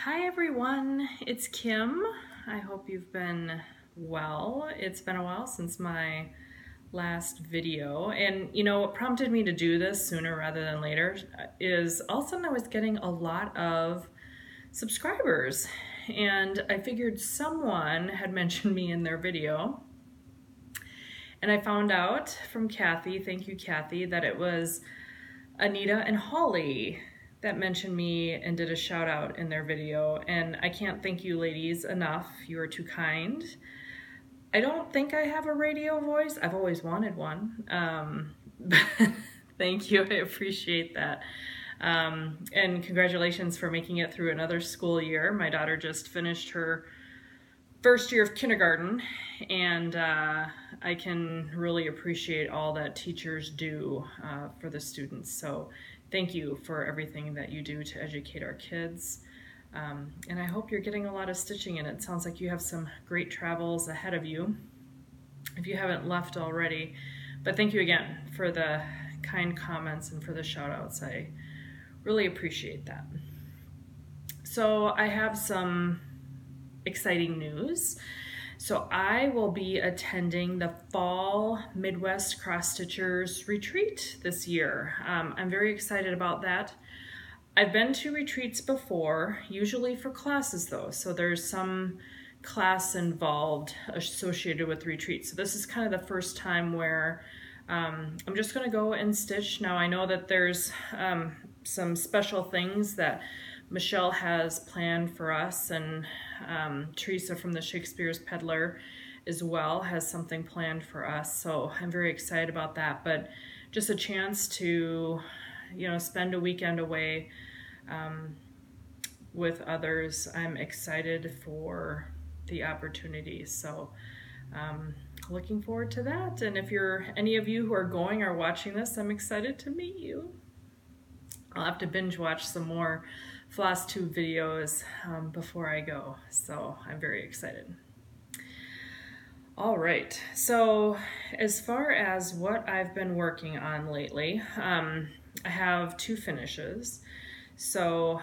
Hi everyone, it's Kim. I hope you've been well. It's been a while since my last video, and what prompted me to do this sooner rather than later is all of a sudden I was getting a lot of subscribers, and I figured someone had mentioned me in their video, and I found out from Kathy, thank you Kathy, that it was Anita and Holly that mentioned me and did a shout out in their video, and I can't thank you ladies enough. You are too kind. I don't think I have a radio voice. I've always wanted one. But thank you, I appreciate that. And congratulations for making it through another school year. My daughter just finished her first year of kindergarten, and I can really appreciate all that teachers do for the students. So thank you for everything that you do to educate our kids. And I hope you're getting a lot of stitching in. It sounds like you have some great travels ahead of you if you haven't left already. But thank you again for the kind comments and for the shout outs. I really appreciate that. So I have some exciting news. So I will be attending the Fall Midwest Cross Stitchers Retreat this year. I'm very excited about that. I've been to retreats before, usually for classes though, so there's some class involved associated with retreats. So this is kind of the first time where I'm just going to go and stitch. Now I know that there's some special things that Michelle has planned for us, and Teresa from the Shakespeare's Peddler as well has something planned for us, so I'm very excited about that. But just a chance to spend a weekend away with others. I'm excited for the opportunity, so looking forward to that. And if you're any of you who are going or watching this, I'm excited to meet you. I'll have to binge watch some more Flosstube videos before I go, so I'm very excited. All right, so as far as what I've been working on lately, I have two finishes. So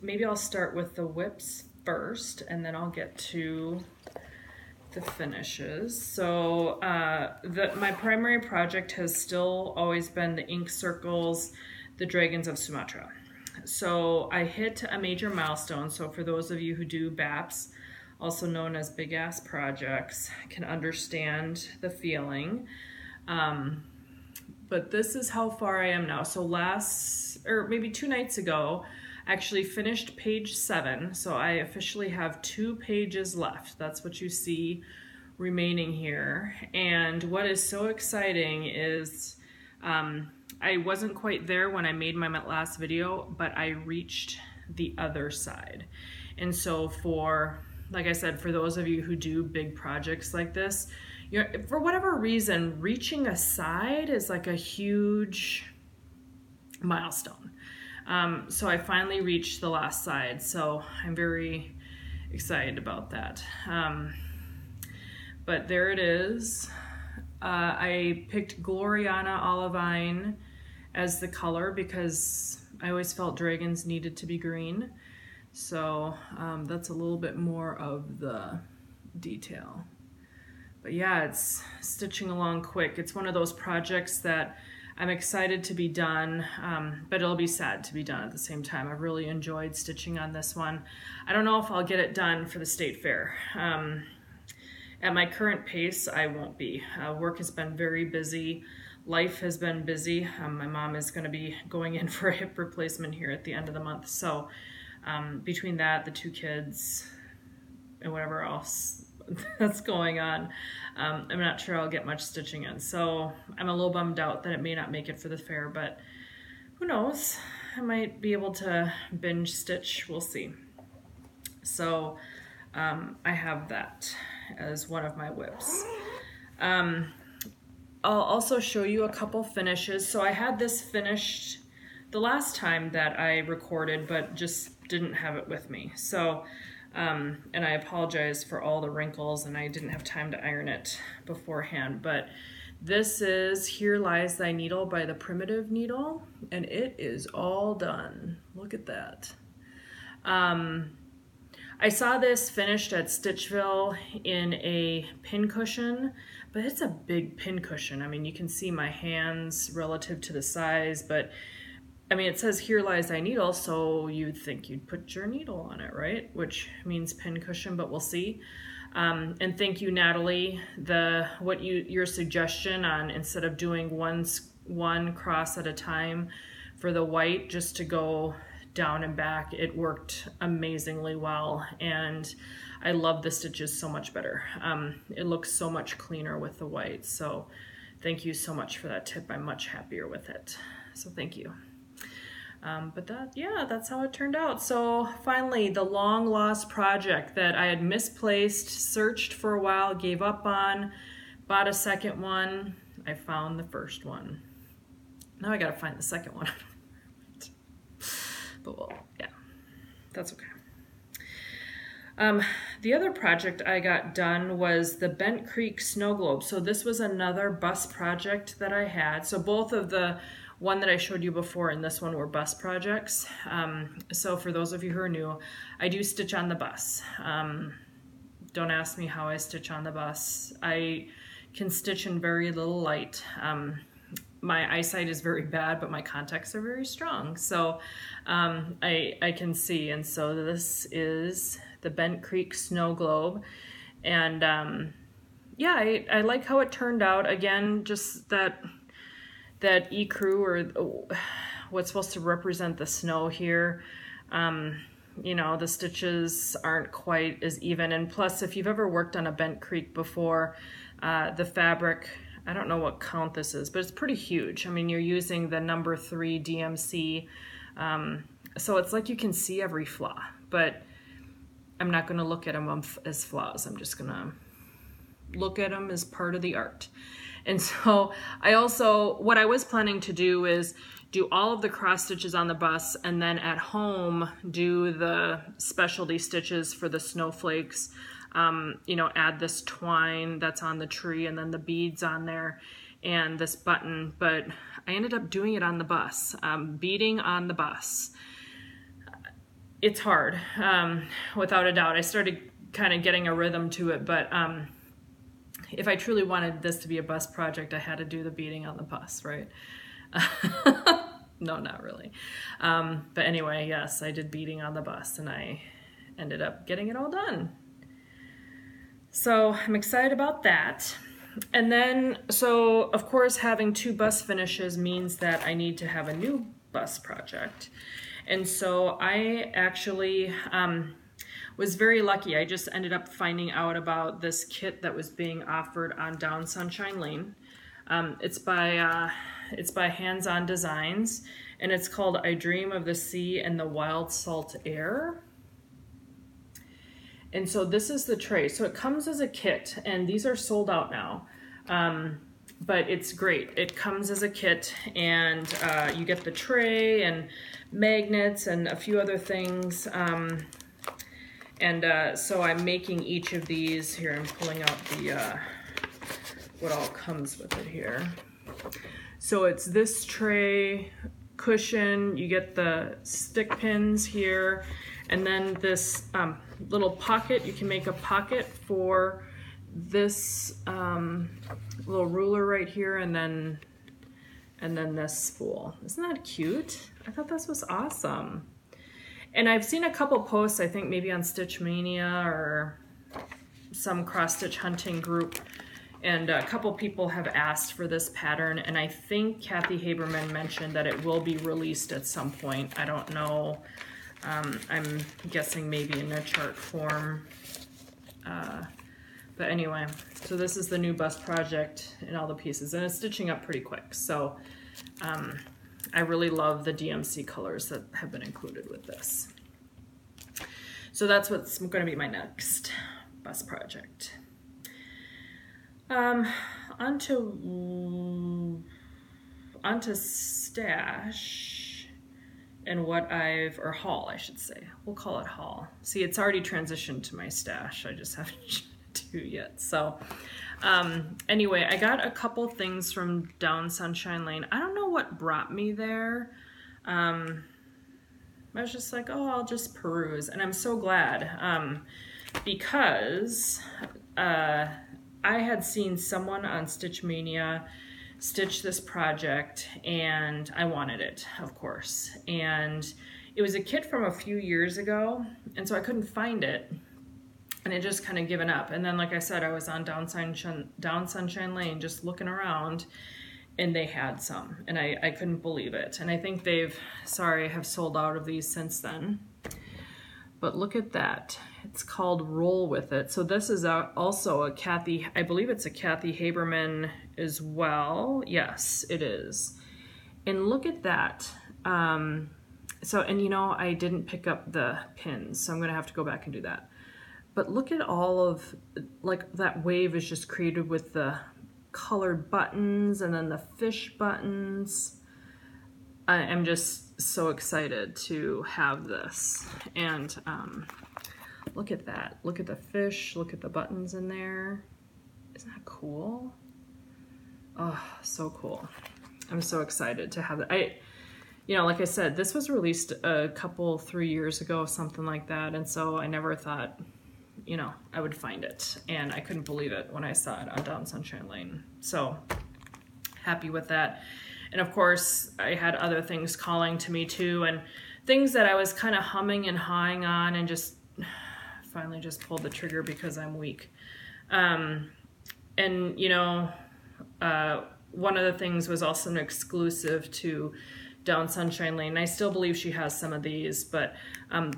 maybe I'll start with the whips first, and then I'll get to the finishes. So my primary project has still always been the ink circles, the Dragons of Sumatra. So I hit a major milestone. So for those of you who do BAPs, also known as big ass projects, can understand the feeling. But this is how far I am now. So maybe 2 nights ago, I actually finished page 7. So I officially have 2 pages left. That's what you see remaining here. And what is so exciting is I wasn't quite there when I made my last video, but I reached the other side. And so like I said, for those of you who do big projects like this, for whatever reason, reaching a side is like a huge milestone. So I finally reached the last side, so I'm very excited about that. But there it is. I picked Gloriana Olivine as the color because I always felt dragons needed to be green. So that's a little bit more of the detail. But yeah, it's stitching along quick. It's one of those projects that I'm excited to be done, but it'll be sad to be done at the same time. I've really enjoyed stitching on this one. I don't know if I'll get it done for the state fair. At my current pace, I won't be. Work has been very busy. Life has been busy. My mom is going to be going in for a hip replacement here at the end of the month. So between that, the 2 kids, and whatever else that's going on, I'm not sure I'll get much stitching in. So I'm a little bummed out that it may not make it for the fair, but who knows? I might be able to binge stitch. We'll see. So I have that as one of my whips. I'll also show you a couple finishes. So I had this finished the last time that I recorded, but just didn't have it with me. So, and I apologize for all the wrinkles, and I didn't have time to iron it beforehand, but this is Here Lies Thy Needle by the Primitive Needle, and it is all done. Look at that. I saw this finished at Stitchville in a pin cushion, but it's a big pin cushion. I mean, you can see my hands relative to the size, but I mean, it says here lies thy needle, so you'd think you'd put your needle on it, right? Which means pin cushion, but we'll see. And thank you, Natalie. Your suggestion on instead of doing one cross at a time for the white, just to go down and back, it worked amazingly well, and I love the stitches so much better. It looks so much cleaner with the white, so thank you so much for that tip. I'm much happier with it, so thank you. But that's how it turned out. So finally, the long lost project that I had misplaced, searched for a while, gave up on, bought a second one. I found the first one. Now I gotta find the second one. But well, yeah, that's okay. The other project I got done was the Bent Creek Snow Globe. So this was another bus project that I had. So both of the one that I showed you before and this one were bus projects. So for those of you who are new, I do stitch on the bus. Don't ask me how I stitch on the bus. I can stitch in very little light. My eyesight is very bad, but my contacts are very strong. So I can see, and so this is the Bent Creek Snow Globe. And yeah, I like how it turned out. Again, just that ecru, or what's supposed to represent the snow here. You know, the stitches aren't quite as even. And plus, if you've ever worked on a Bent Creek before, the fabric, I don't know what count this is, but it's pretty huge. I mean, you're using the number 3 DMC. So it's like you can see every flaw, but I'm not going to look at them as flaws. I'm just going to look at them as part of the art. And so what I was planning to do is do all of the cross stitches on the bus, and then at home do the specialty stitches for the snowflakes. You know, add this twine that's on the tree, and then the beads on there, and this button. But I ended up doing it on the bus, beading on the bus. It's hard, without a doubt. I started kind of getting a rhythm to it, but if I truly wanted this to be a bus project, I had to do the beading on the bus, right? No, not really. But anyway, yes, I did beading on the bus, and I ended up getting it all done. So I'm excited about that. And then, so of course, having 2 bus finishes means that I need to have a new bus project. And so I actually was very lucky. I just ended up finding out about this kit that was being offered on Down Sunshine Lane. It's by Hands On Designs, and it's called I Dream of the Sea and the Wild Salt Air. And so this is the tray. So it comes as a kit, and these are sold out now. But it's great. It comes as a kit, and you get the tray and magnets and a few other things. So I'm making each of these here. I'm pulling out the what all comes with it here. So it's this tray, cushion, you get the stick pins here, and then this little pocket. You can make a pocket for this little ruler right here, and then this spool. Isn't that cute? I thought this was awesome. And I've seen a couple posts, I think maybe on Stitch Mania or some cross-stitch hunting group, and a couple people have asked for this pattern, and I think Kathy Haberman mentioned that it will be released at some point. I don't know. I'm guessing maybe in a chart form. But anyway, so this is the new bust project in all the pieces, and it's stitching up pretty quick. So I really love the DMC colors that have been included with this. So that's what's going to be my next bust project. Onto stash and or haul, I should say. We'll call it haul. See, it's already transitioned to my stash. I just haven't do yet. So anyway, I got a couple things from Down Sunshine Lane. I don't know what brought me there. I was just like, oh, I'll just peruse. And I'm so glad because I had seen someone on Stitch Mania stitch this project and I wanted it, of course. And it was a kit from a few years ago, and so I couldn't find it. And it just kind of given up. And then, like I said, I was on Down Sunshine Lane just looking around, and they had some, and I couldn't believe it. And I think they've, sorry, have sold out of these since then. But look at that. It's called Roll With It. So this is also a Kathy, I believe it's a Kathy Haberman as well. Yes, it is. And look at that. So, and you know, I didn't pick up the pins, so I'm gonna have to go back and do that. But look at all of, like, that wave is just created with the colored buttons and then the fish buttons. I'm just so excited to have this. And look at that. Look at the fish, look at the buttons in there. Isn't that cool? Oh, so cool. I'm so excited to have that. You know, like I said, this was released a couple, 3 years ago, something like that. And so I never thought, you know, I would find it. And I couldn't believe it when I saw it on Down Sunshine Lane. So happy with that. And of course, I had other things calling to me too, and things that I was kind of humming and hawing on, and just finally just pulled the trigger because I'm weak. And you know, one of the things was also an exclusive to Down Sunshine Lane. I still believe she has some of these, but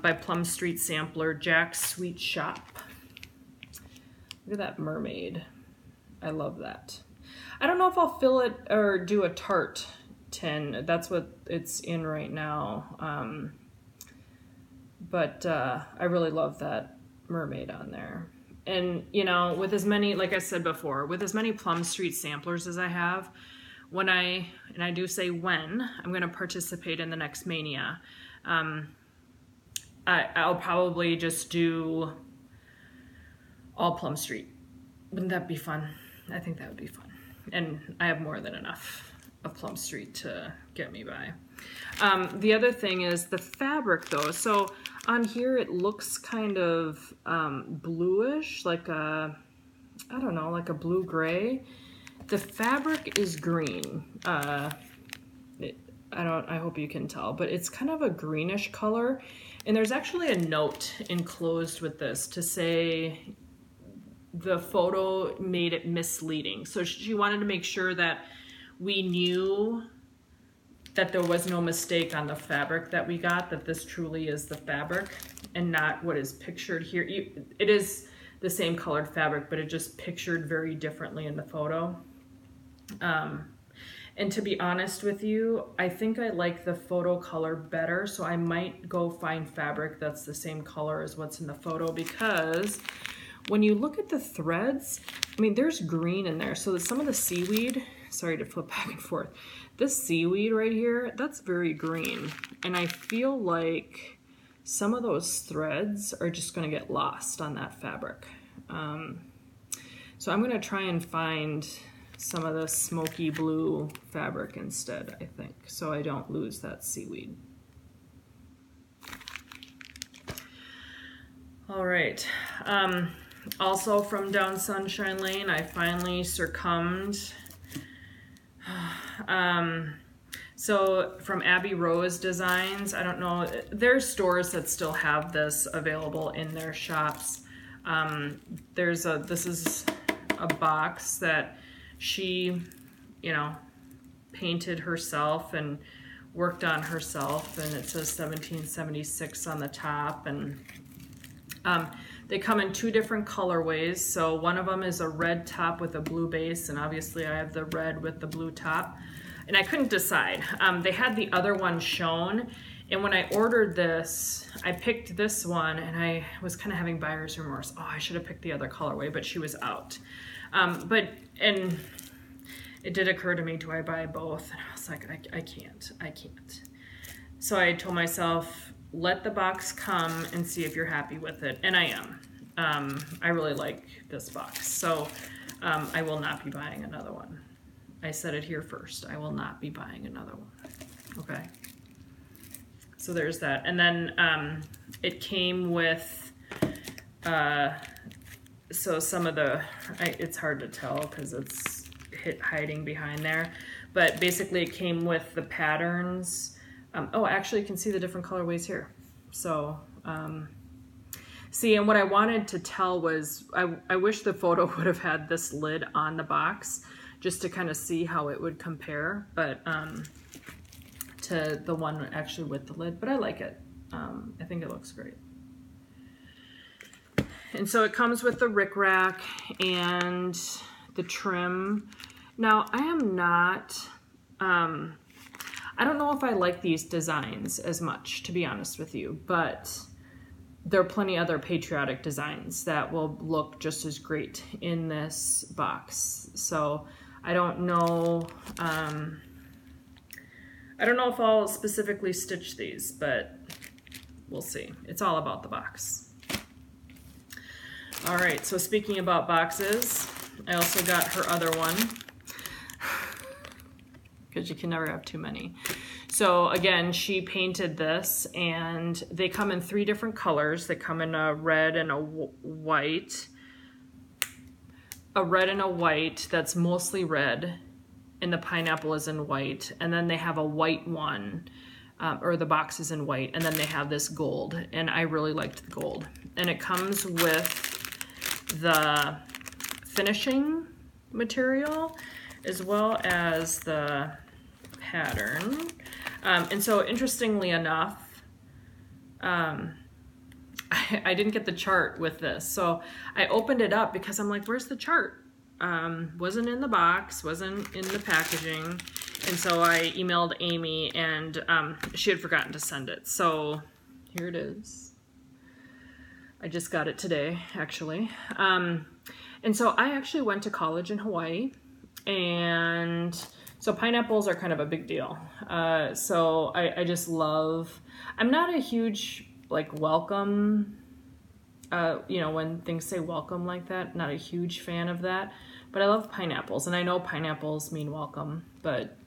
by Plum Street Sampler, Jack's Sweet Shop. Look at that mermaid. I love that. I don't know if I'll fill it or do a tart tin. That's what it's in right now. But I really love that mermaid on there. And, you know, with as many, like I said before, with as many Plum Street samplers as I have, when and I do say when, I'm going to participate in the next Mania, I'll probably just do all Plum Street. Wouldn't that be fun? I think that would be fun. And I have more than enough of Plum Street to get me by. The other thing is the fabric though. So on here it looks kind of bluish, like a, I don't know, like a blue-gray. The fabric is green. I hope you can tell, but it's kind of a greenish color. And there's actually a note enclosed with this to say the photo made it misleading. So she wanted to make sure that we knew that there was no mistake on the fabric that we got, that this truly is the fabric and not what is pictured here. It is the same colored fabric, but it just pictured very differently in the photo. And to be honest with you, I think I like the photo color better, so I might go find fabric that's the same color as what's in the photo, because when you look at the threads, I mean, there's green in there. So that some of the seaweed, sorry to flip back and forth, this seaweed right here, that's very green. And I feel like some of those threads are just gonna get lost on that fabric. So I'm gonna try and find some of the smoky blue fabric instead, I think, so I don't lose that seaweed. All right. Also from Down Sunshine Lane, I finally succumbed. So from Abby Rose Designs, I don't know, there's stores that still have this available in their shops. This is a box that she, you know, painted herself and worked on herself, and it says 1776 on the top, and they come in 2 different colorways. So one of them is a red top with a blue base, and obviously I have the red with the blue top. And I couldn't decide. They had the other one shown, and when I ordered this, I picked this one, and I was kind of having buyer's remorse. Oh, I should have picked the other colorway, but she was out. And it did occur to me, do I buy both? And I was like, I can't. So I told myself, let the box come and see if you're happy with it. And I am. I really like this box. So I will not be buying another one. I said it here first. I will not be buying another one. Okay. So there's that. And then it came with, so some of the, it's hard to tell because it's hiding behind there, but basically it came with the patterns. Oh, actually you can see the different colorways here. So, see, and what I wanted to tell was, I wish the photo would have had this lid on the box just to kind of see how it would compare, but to the one actually with the lid, but I like it. I think it looks great. And so it comes with the rickrack and the trim. Now I am not, I don't know if I like these designs as much, to be honest with you, but there are plenty other patriotic designs that will look just as great in this box. So I don't know, I don't know if I'll specifically stitch these, but we'll see. It's all about the box. All right, so speaking about boxes, I also got her other one because you can never have too many. So again, she painted this, and they come in 3 different colors. They come in a red and a white. A red and a white that's mostly red, and the pineapple is in white. And then they have a white one, or the box is in white, and then they have this gold, and I really liked the gold. And it comes with the finishing material as well as the pattern. And so interestingly enough, I didn't get the chart with this. So I opened it up because I'm like, where's the chart? Wasn't in the box, wasn't in the packaging. And so I emailed Amy, and she had forgotten to send it. So here it is. I just got it today, actually. And so I actually went to college in Hawaii, and so pineapples are kind of a big deal. So I just love, I'm not a huge, like, welcome, you know, when things say welcome like that, not a huge fan of that, but I love pineapples, and I know pineapples mean welcome, but,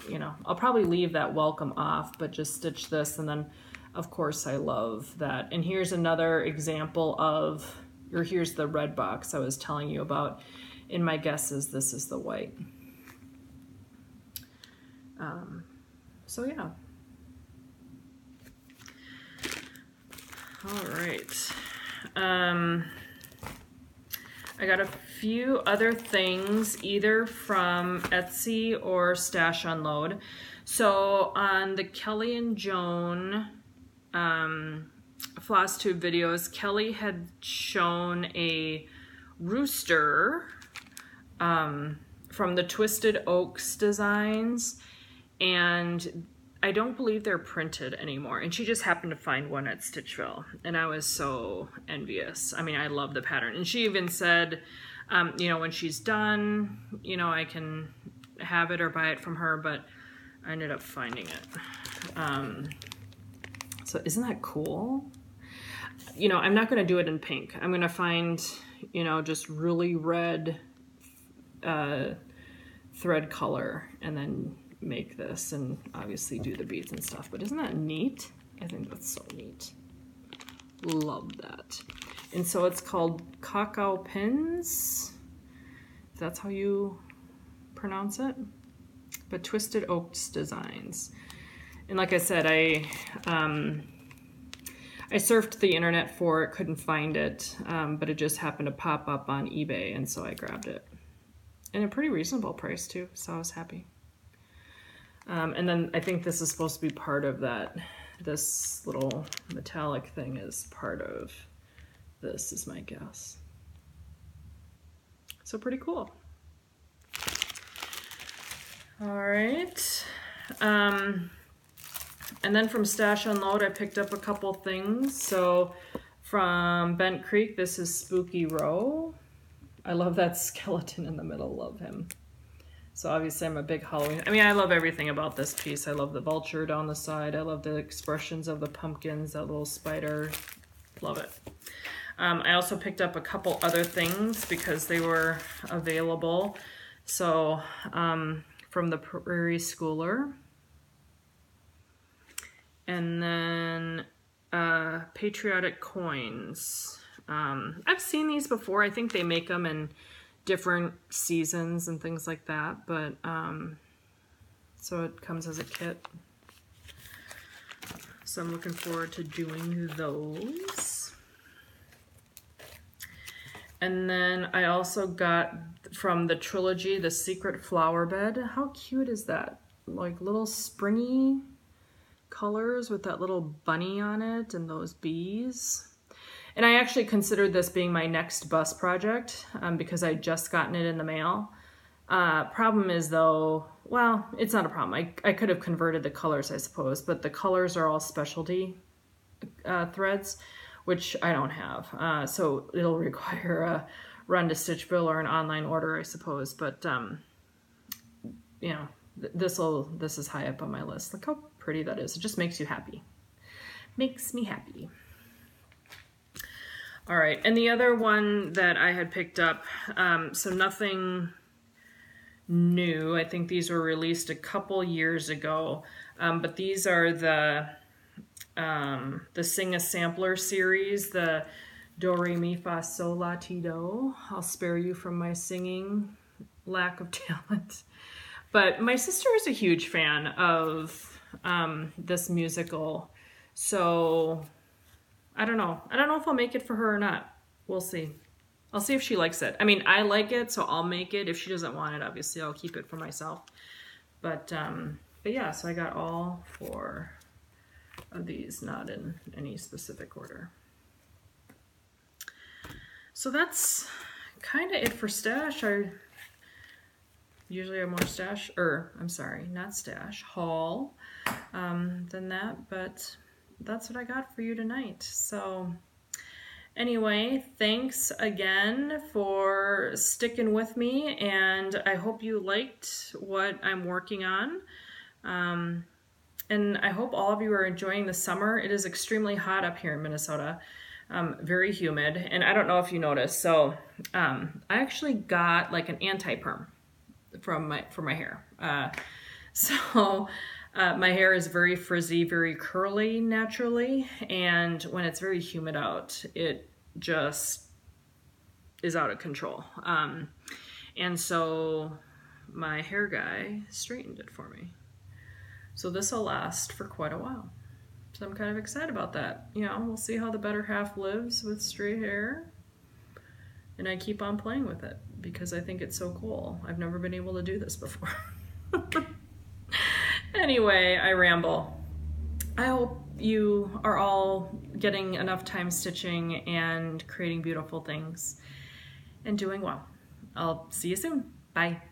you know, I'll probably leave that welcome off, but just stitch this, and then of course I love that. And here's another example of, or here's the red box I was telling you about. In my guesses, this is the white. So yeah. All right. I got a few other things either from Etsy or Stash Unload. So on the Kelly and Joan Flosstube videos, Kelly had shown a rooster from the Twisted Oaks designs, and I don't believe they're printed anymore, and she just happened to find one at Stitchville, and I was so envious. I mean, I love the pattern, and she even said, you know, when she's done, you know, I can have it or buy it from her, but I ended up finding it. So isn't that cool? You know, I'm not going to do it in pink. I'm going to find, you know, just really red thread color, and then make this, and obviously do the beads and stuff. But isn't that neat? I think that's so neat. Love that. And so it's called Cacao Pins, if that's how you pronounce it. But Twisted Oaks Designs. And like I said, I surfed the internet for it, couldn't find it, but it just happened to pop up on eBay, and so I grabbed it. And a pretty reasonable price too, so I was happy. And then I think this is supposed to be part of that. This little metallic thing is part of this, is my guess. So pretty cool. All right. And then from Stash Unload, I picked up a couple things. So from Bent Creek, this is Spooky Row. I love that skeleton in the middle, love him. So obviously I'm a big Halloween, I mean, I love everything about this piece. I love the vulture down the side. I love the expressions of the pumpkins, that little spider, love it. I also picked up a couple other things because they were available. So from the Prairie Schooler. And then patriotic coins. I've seen these before. I think they make them in different seasons and things like that, but so it comes as a kit. So I'm looking forward to doing those. And then I also got from the trilogy, the Secret Flower Bed. How cute is that? Like little springy colors with that little bunny on it and those bees. And I actually considered this being my next bus project because I'd just gotten it in the mail. Problem is though, well, it's not a problem. I could have converted the colors, I suppose, but the colors are all specialty threads, which I don't have. So it'll require a run to Stitchville or an online order, I suppose. But, you know, this is high up on my list. Look how pretty that is. It just makes you happy. Makes me happy. All right, and the other one that I had picked up, so nothing new. I think these were released a couple years ago, but these are the Sing a Sampler series, the Do, Re, Mi, Fa, Sol, La, Ti, Do. I'll spare you from my singing lack of talent. But my sister is a huge fan of this musical, so I don't know. I don't know if I'll make it for her or not. We'll see. I'll see if she likes it. I mean, I like it, so I'll make it. If she doesn't want it, obviously, I'll keep it for myself. But yeah, so I got all 4 of these, not in any specific order. So that's kind of it for stash. I usually have more stash, or I'm sorry, not stash, haul than that, but that's what I got for you tonight. So anyway, thanks again for sticking with me, and I hope you liked what I'm working on. And I hope all of you are enjoying the summer. It is extremely hot up here in Minnesota, very humid, and I don't know if you noticed. So I actually got like an anti-perm for my hair. So my hair is very frizzy, very curly naturally, and when it's very humid out, it just is out of control. And so my hair guy straightened it for me. So this will last for quite a while. So I'm kind of excited about that. You know, we'll see how the better half lives with straight hair. And I keep on playing with it because I think it's so cool. I've never been able to do this before. Anyway, I ramble. I hope you are all getting enough time stitching and creating beautiful things and doing well. I'll see you soon. Bye.